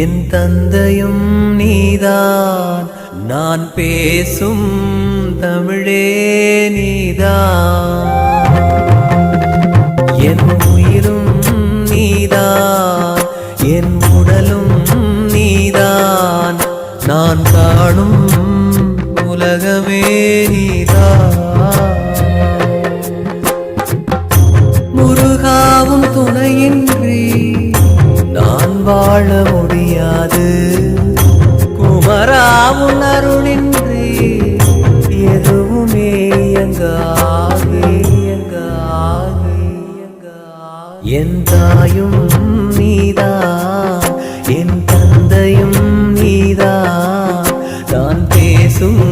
என் தந்தையும் நீதான், நான் பேசும் தமிழே நீதான். என் உயிரும் நீதான், என் உடலும் நீதான், நான் காணும் உலகமே நீதான். முருகாவும் துணையின்றி நான் வாழ முடியாது, குமராவும் அருளின்றி எதுவுமே இயங்காது. என் தாயும் நீதான், என் தந்தையும் நீதான், நான் பேசும்